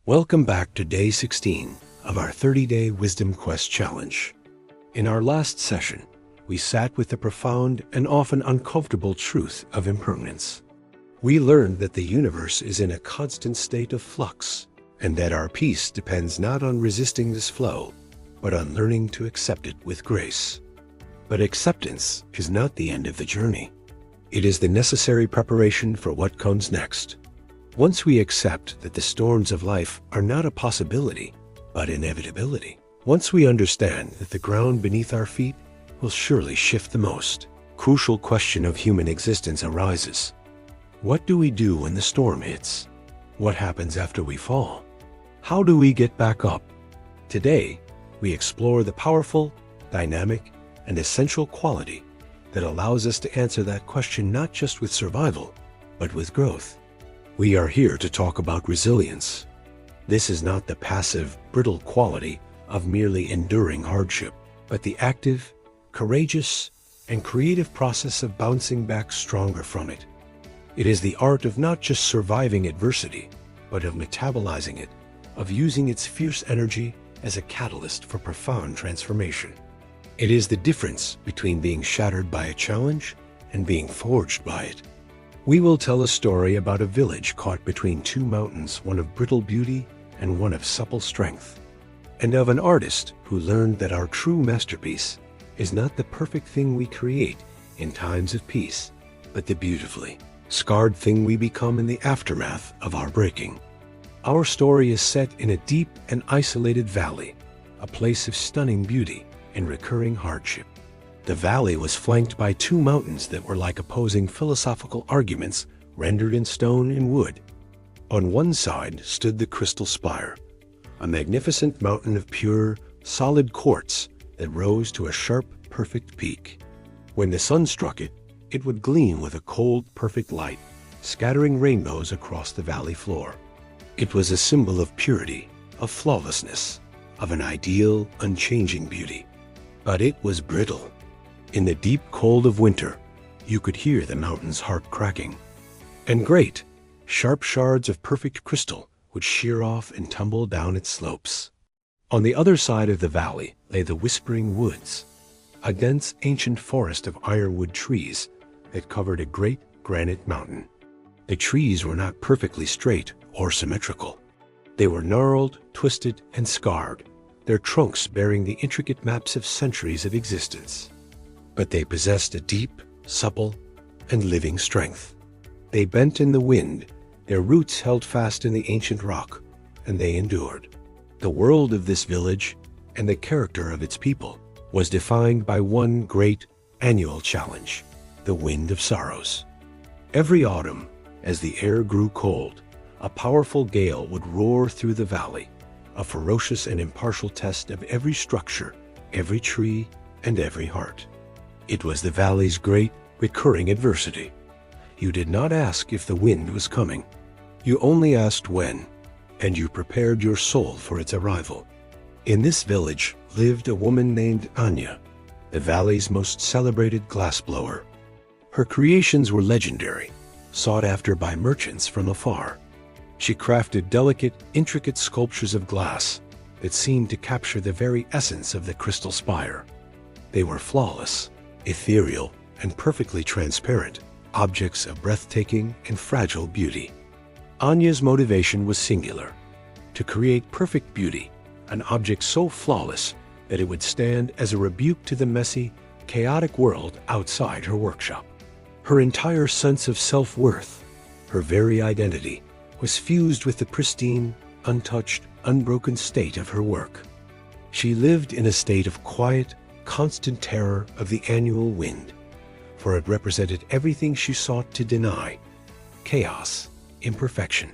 Welcome back to day 16 of our 30-day Wisdom Quest Challenge. In our last session, we sat with the profound and often uncomfortable truth of impermanence. We learned that the universe is in a constant state of flux, and that our peace depends not on resisting this flow, but on learning to accept it with grace. But acceptance is not the end of the journey. It is the necessary preparation for what comes next. Once we accept that the storms of life are not a possibility, but inevitability, once we understand that the ground beneath our feet will surely shift the most crucial question of human existence arises. What do we do when the storm hits? What happens after we fall? How do we get back up? Today, we explore the powerful, dynamic, and essential quality that allows us to answer that question not just with survival, but with growth. We are here to talk about resilience. This is not the passive, brittle quality of merely enduring hardship, but the active, courageous, and creative process of bouncing back stronger from it. It is the art of not just surviving adversity, but of metabolizing it, of using its fierce energy as a catalyst for profound transformation. It is the difference between being shattered by a challenge and being forged by it. We will tell a story about a village caught between two mountains, one of brittle beauty and one of supple strength, and of an artist who learned that our true masterpiece is not the perfect thing we create in times of peace, but the beautifully scarred thing we become in the aftermath of our breaking. Our story is set in a deep and isolated valley, a place of stunning beauty and recurring hardship. The valley was flanked by two mountains that were like opposing philosophical arguments rendered in stone and wood. On one side stood the crystal spire, a magnificent mountain of pure, solid quartz that rose to a sharp, perfect peak. When the sun struck it, it would gleam with a cold, perfect light, scattering rainbows across the valley floor. It was a symbol of purity, of flawlessness, of an ideal, unchanging beauty. But it was brittle. In the deep cold of winter, you could hear the mountain's heart cracking. And great, sharp shards of perfect crystal would shear off and tumble down its slopes. On the other side of the valley lay the Whispering Woods, a dense ancient forest of ironwood trees that covered a great granite mountain. The trees were not perfectly straight or symmetrical. They were gnarled, twisted, and scarred, their trunks bearing the intricate maps of centuries of existence. But they possessed a deep, supple, and living strength. They bent in the wind, their roots held fast in the ancient rock, and they endured. The world of this village and the character of its people was defined by one great annual challenge, the wind of sorrows. Every autumn, as the air grew cold, a powerful gale would roar through the valley, a ferocious and impartial test of every structure, every tree, and every heart. It was the valley's great, recurring adversity. You did not ask if the wind was coming. You only asked when, and you prepared your soul for its arrival. In this village lived a woman named Anya, the valley's most celebrated glassblower. Her creations were legendary, sought after by merchants from afar. She crafted delicate, intricate sculptures of glass that seemed to capture the very essence of the crystal spire. They were flawless, ethereal, and perfectly transparent, objects of breathtaking and fragile beauty. Anya's motivation was singular: to create perfect beauty, an object so flawless that it would stand as a rebuke to the messy, chaotic world outside her workshop. Her entire sense of self-worth, her very identity, was fused with the pristine, untouched, unbroken state of her work. She lived in a state of quiet, constant terror of the annual wind, for it represented everything she sought to deny: chaos, imperfection,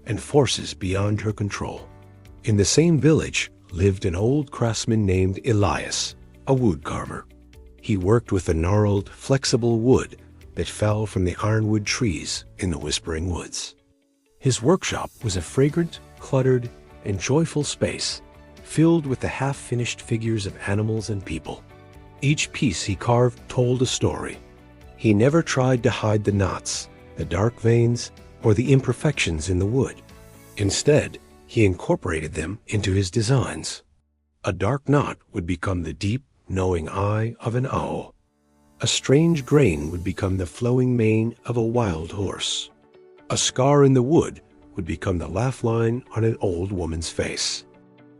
and forces beyond her control. In the same village lived an old craftsman named Elias, a woodcarver. He worked with the gnarled, flexible wood that fell from the ironwood trees in the Whispering Woods. His workshop was a fragrant, cluttered, and joyful space, filled with the half-finished figures of animals and people. Each piece he carved told a story. He never tried to hide the knots, the dark veins, or the imperfections in the wood. Instead, he incorporated them into his designs. A dark knot would become the deep, knowing eye of an owl. A strange grain would become the flowing mane of a wild horse. A scar in the wood would become the laugh line on an old woman's face.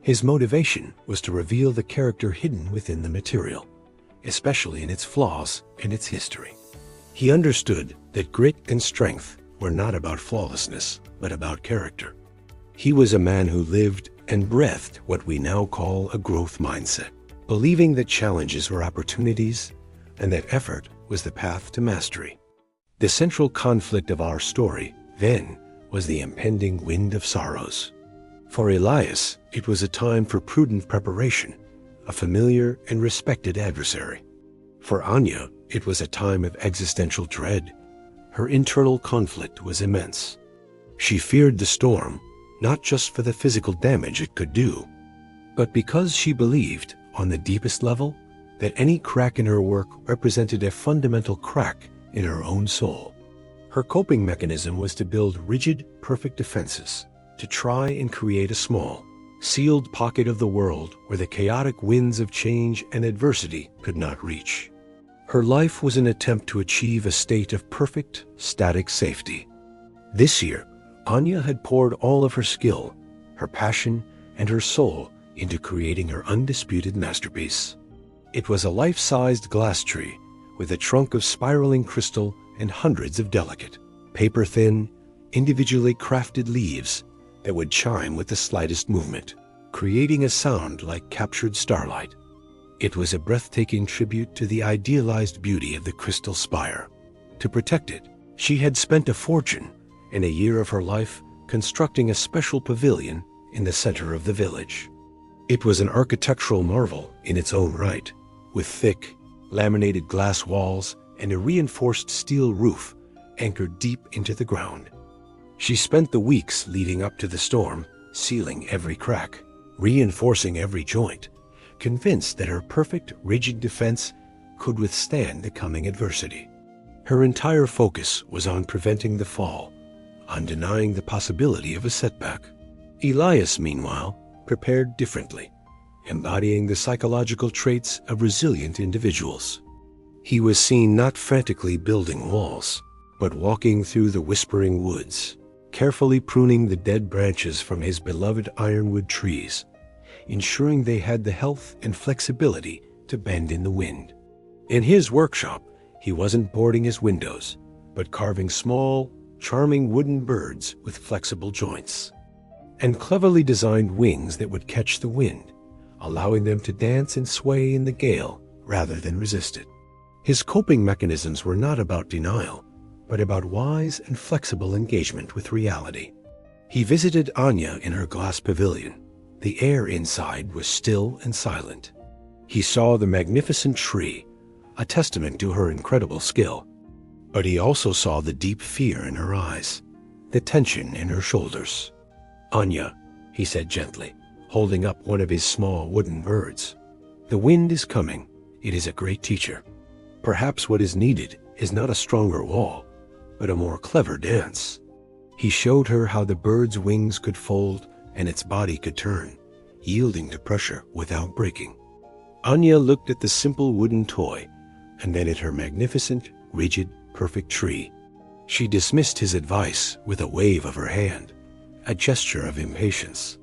His motivation was to reveal the character hidden within the material, especially in its flaws and its history. He understood that grit and strength were not about flawlessness, but about character. He was a man who lived and breathed what we now call a growth mindset, believing that challenges were opportunities and that effort was the path to mastery. The central conflict of our story, then, was the impending wind of sorrows. For Elias, it was a time for prudent preparation, a familiar and respected adversary. For Anya, it was a time of existential dread. Her internal conflict was immense. She feared the storm, not just for the physical damage it could do, but because she believed, on the deepest level, that any crack in her work represented a fundamental crack in her own soul. Her coping mechanism was to build rigid, perfect defenses, to try and create a small, sealed pocket of the world where the chaotic winds of change and adversity could not reach. Her life was an attempt to achieve a state of perfect, static safety. This year, Anya had poured all of her skill, her passion, and her soul into creating her undisputed masterpiece. It was a life-sized glass tree with a trunk of spiraling crystal and hundreds of delicate, paper-thin, individually crafted leaves that would chime with the slightest movement, creating a sound like captured starlight. It was a breathtaking tribute to the idealized beauty of the crystal spire. To protect it, she had spent a fortune and a year of her life constructing a special pavilion in the center of the village. It was an architectural marvel in its own right, with thick, laminated glass walls and a reinforced steel roof anchored deep into the ground. She spent the weeks leading up to the storm, sealing every crack, reinforcing every joint, convinced that her perfect, rigid defense could withstand the coming adversity. Her entire focus was on preventing the fall, on denying the possibility of a setback. Elias, meanwhile, prepared differently, embodying the psychological traits of resilient individuals. He was seen not frantically building walls, but walking through the whispering woods, carefully pruning the dead branches from his beloved ironwood trees, ensuring they had the health and flexibility to bend in the wind. In his workshop, he wasn't boarding his windows, but carving small, charming wooden birds with flexible joints, and cleverly designed wings that would catch the wind, allowing them to dance and sway in the gale rather than resist it. His coping mechanisms were not about denial, but about wise and flexible engagement with reality. He visited Anya in her glass pavilion. The air inside was still and silent. He saw the magnificent tree, a testament to her incredible skill. But he also saw the deep fear in her eyes, the tension in her shoulders. "Anya," he said gently, holding up one of his small wooden birds, "the wind is coming. It is a great teacher. Perhaps what is needed is not a stronger wall, but a more clever dance." He showed her how the bird's wings could fold and its body could turn, yielding to pressure without breaking. Anya looked at the simple wooden toy and then at her magnificent, rigid, perfect tree. She dismissed his advice with a wave of her hand, a gesture of impatience.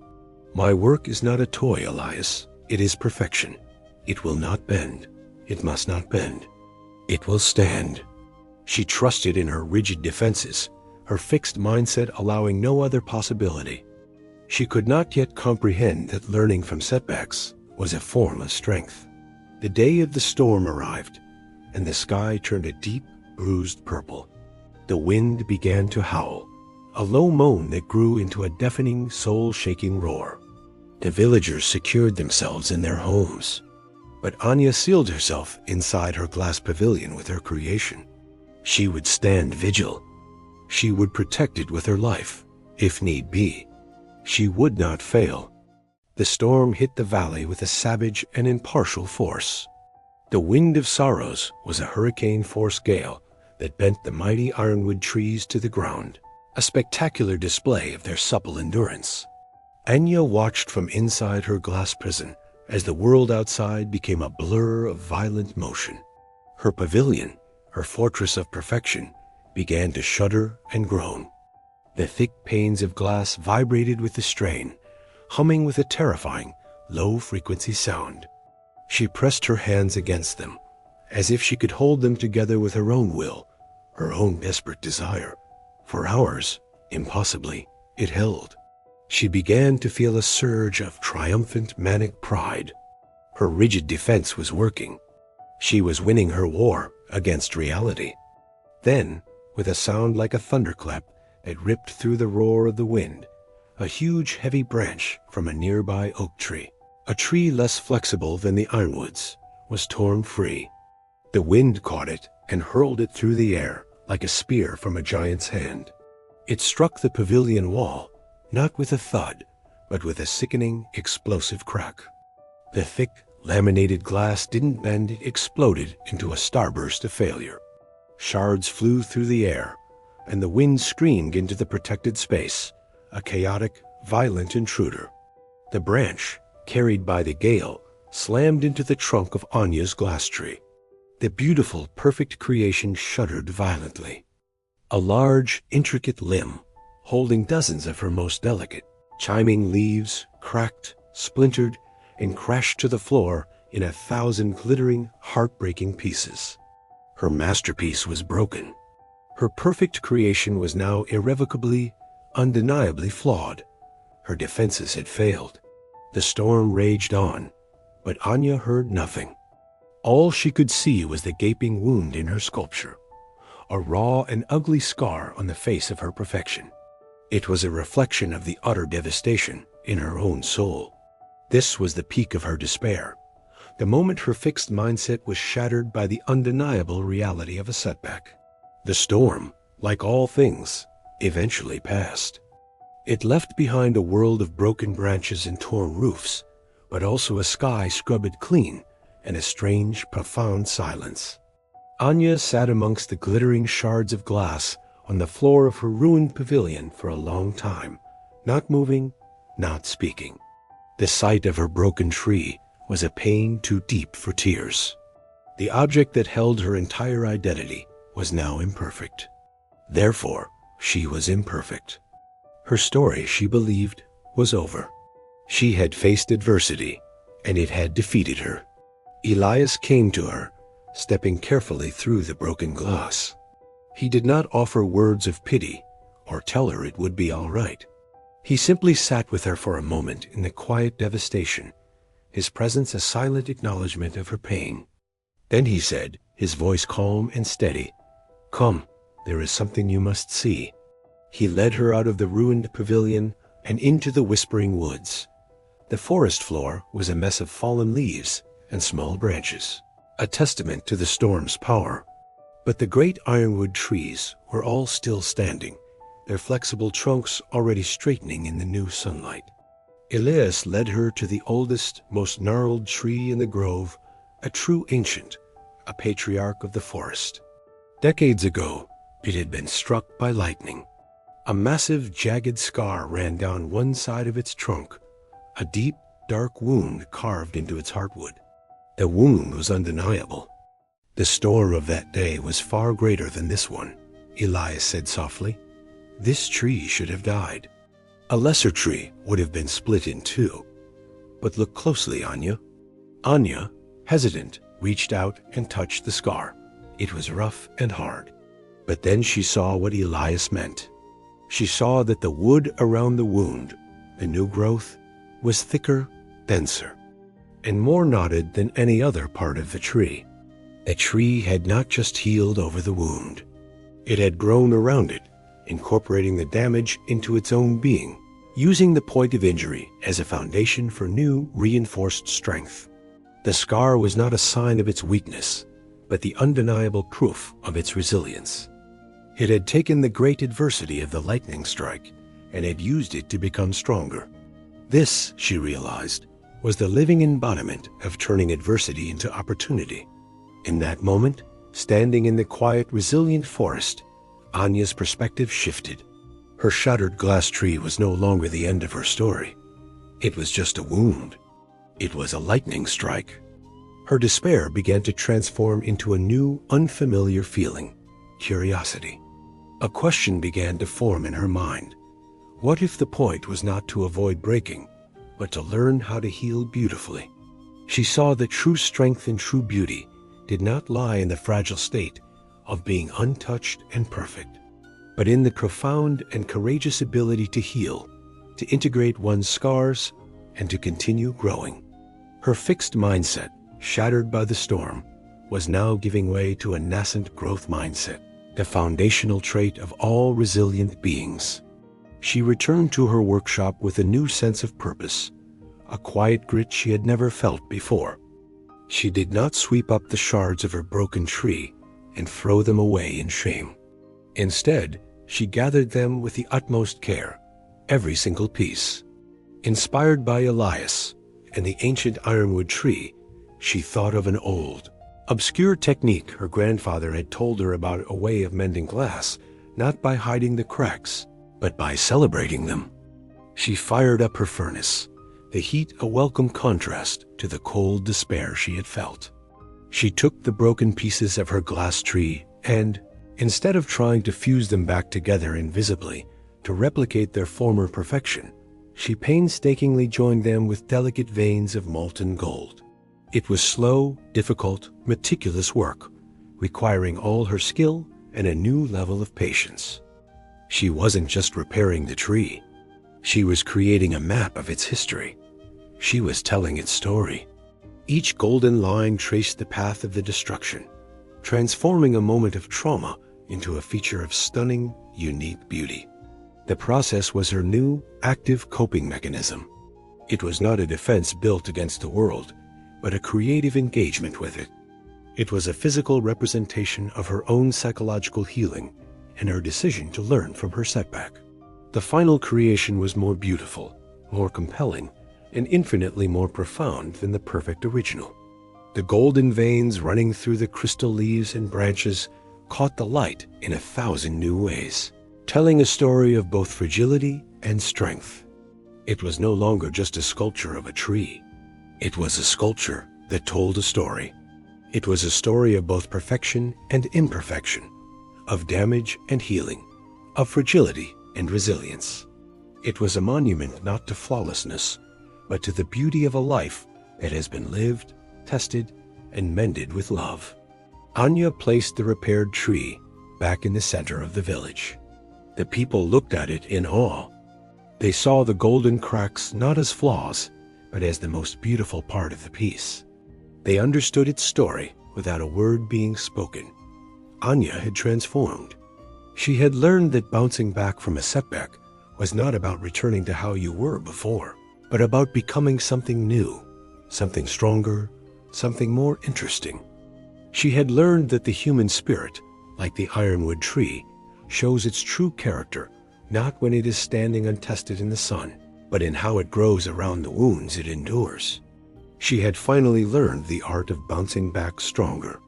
"My work is not a toy, Elias. It is perfection. It will not bend. It must not bend. It will stand." She trusted in her rigid defenses, her fixed mindset allowing no other possibility. She could not yet comprehend that learning from setbacks was a form of strength. The day of the storm arrived, and the sky turned a deep, bruised purple. The wind began to howl, a low moan that grew into a deafening, soul-shaking roar. The villagers secured themselves in their homes, but Anya sealed herself inside her glass pavilion with her creation. She would stand vigil. She would protect it with her life, if need be. She would not fail. The storm hit the valley with a savage and impartial force. The wind of sorrows was a hurricane-force gale that bent the mighty ironwood trees to the ground, a spectacular display of their supple endurance. Anya watched from inside her glass prison as the world outside became a blur of violent motion. Her pavilion, her fortress of perfection, began to shudder and groan. The thick panes of glass vibrated with the strain, humming with a terrifying, low-frequency sound. She pressed her hands against them, as if she could hold them together with her own will, her own desperate desire. For hours, impossibly, it held. She began to feel a surge of triumphant manic pride. Her rigid defense was working. She was winning her war against reality. Then, with a sound like a thunderclap that ripped through the roar of the wind, a huge heavy branch from a nearby oak tree, a tree less flexible than the ironwoods, was torn free. The wind caught it and hurled it through the air like a spear from a giant's hand. It struck the pavilion wall, not with a thud, but with a sickening, explosive crack. The thick, laminated glass didn't bend, it exploded into a starburst of failure. Shards flew through the air, and the wind screamed into the protected space, a chaotic, violent intruder. The branch, carried by the gale, slammed into the trunk of Anya's glass tree. The beautiful, perfect creation shuddered violently. A large, intricate limb, holding dozens of her most delicate, chiming leaves, cracked, splintered, and crashed to the floor in 1,000 glittering, heartbreaking pieces. Her masterpiece was broken. Her perfect creation was now irrevocably, undeniably flawed. Her defenses had failed. The storm raged on, but Anya heard nothing. All she could see was the gaping wound in her sculpture, a raw and ugly scar on the face of her perfection. It was a reflection of the utter devastation in her own soul. This was the peak of her despair, the moment her fixed mindset was shattered by the undeniable reality of a setback. The storm, like all things, eventually passed. It left behind a world of broken branches and torn roofs, but also a sky scrubbed clean and a strange, profound silence. Anya sat amongst the glittering shards of glass on the floor of her ruined pavilion for a long time, not moving, not speaking. The sight of her broken tree was a pain too deep for tears. The object that held her entire identity was now imperfect. Therefore, she was imperfect. Her story, she believed, was over. She had faced adversity, and it had defeated her. Elias came to her, stepping carefully through the broken glass. He did not offer words of pity or tell her it would be all right. He simply sat with her for a moment in the quiet devastation, his presence a silent acknowledgement of her pain. Then he said, his voice calm and steady, "Come, there is something you must see." He led her out of the ruined pavilion and into the whispering woods. The forest floor was a mess of fallen leaves and small branches, a testament to the storm's power. But the great ironwood trees were all still standing, their flexible trunks already straightening in the new sunlight. Elias led her to the oldest, most gnarled tree in the grove, a true ancient, a patriarch of the forest. Decades ago, it had been struck by lightning. A massive, jagged scar ran down one side of its trunk, a deep, dark wound carved into its heartwood. The wound was undeniable. The storm of that day was far greater than this one, Elias said softly. This tree should have died. A lesser tree would have been split in two. But look closely, Anya. Anya, hesitant, reached out and touched the scar. It was rough and hard. But then she saw what Elias meant. She saw that the wood around the wound, the new growth, was thicker, denser, and more knotted than any other part of the tree. The tree had not just healed over the wound. It had grown around it, incorporating the damage into its own being, using the point of injury as a foundation for new, reinforced strength. The scar was not a sign of its weakness, but the undeniable proof of its resilience. It had taken the great adversity of the lightning strike and had used it to become stronger. This, she realized, was the living embodiment of turning adversity into opportunity. In that moment, standing in the quiet, resilient forest, Anya's perspective shifted. Her shattered glass tree was no longer the end of her story. It was just a wound. It was a lightning strike. Her despair began to transform into a new, unfamiliar feeling, curiosity. A question began to form in her mind. What if the point was not to avoid breaking, but to learn how to heal beautifully? She saw that true strength and true beauty did not lie in the fragile state of being untouched and perfect, but in the profound and courageous ability to heal, to integrate one's scars, and to continue growing. Her fixed mindset, shattered by the storm, was now giving way to a nascent growth mindset, the foundational trait of all resilient beings. She returned to her workshop with a new sense of purpose, a quiet grit she had never felt before. She did not sweep up the shards of her broken tree and throw them away in shame. Instead, she gathered them with the utmost care, every single piece. Inspired by Elias and the ancient ironwood tree, she thought of an old, obscure technique her grandfather had told her about, a way of mending glass, not by hiding the cracks, but by celebrating them. She fired up her furnace, the heat a welcome contrast to the cold despair she had felt. She took the broken pieces of her glass tree and, instead of trying to fuse them back together invisibly to replicate their former perfection, she painstakingly joined them with delicate veins of molten gold. It was slow, difficult, meticulous work, requiring all her skill and a new level of patience. She wasn't just repairing the tree. She was creating a map of its history. She was telling its story. Each golden line traced the path of the destruction, transforming a moment of trauma into a feature of stunning, unique beauty. The process was her new, active coping mechanism. It was not a defense built against the world, but a creative engagement with it. It was a physical representation of her own psychological healing and her decision to learn from her setback. The final creation was more beautiful, more compelling, and infinitely more profound than the perfect original. The golden veins running through the crystal leaves and branches caught the light in 1,000 new ways, telling a story of both fragility and strength. It was no longer just a sculpture of a tree. It was a sculpture that told a story. It was a story of both perfection and imperfection, of damage and healing, of fragility and resilience. It was a monument not to flawlessness, but to the beauty of a life that has been lived, tested, and mended with love. Anya placed the repaired tree back in the center of the village. The people looked at it in awe. They saw the golden cracks not as flaws, but as the most beautiful part of the piece. They understood its story without a word being spoken. Anya had transformed. She had learned that bouncing back from a setback was not about returning to how you were before, but about becoming something new, something stronger, something more interesting. She had learned that the human spirit, like the ironwood tree, shows its true character not when it is standing untested in the sun, but in how it grows around the wounds it endures. She had finally learned the art of bouncing back stronger,